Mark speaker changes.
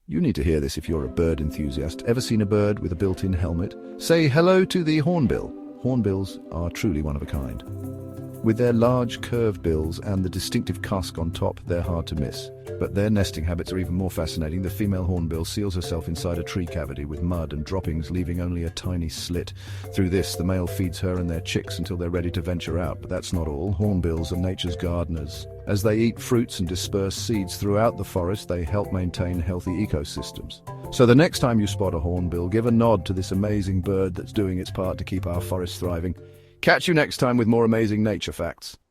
Speaker 1: You need to hear this if you're a bird enthusiast. Ever seen a bird with a built-in helmet? Say hello to the hornbill. Hornbills are truly one of a kind. With their large curved bills and the distinctive casque on top, they're hard to miss. But their nesting habits are even more fascinating. The female hornbill seals herself inside a tree cavity with mud and droppings, leaving only a tiny slit. Through this, the male feeds her and their chicks until they're ready to venture out. But that's not all. Hornbills are nature's gardeners. As they eat fruits and disperse seeds throughout the forest, they help maintain healthy ecosystems. So the next time you spot a hornbill, give a nod to this amazing bird that's doing its part to keep our forests thriving. Catch you next time with more amazing nature facts.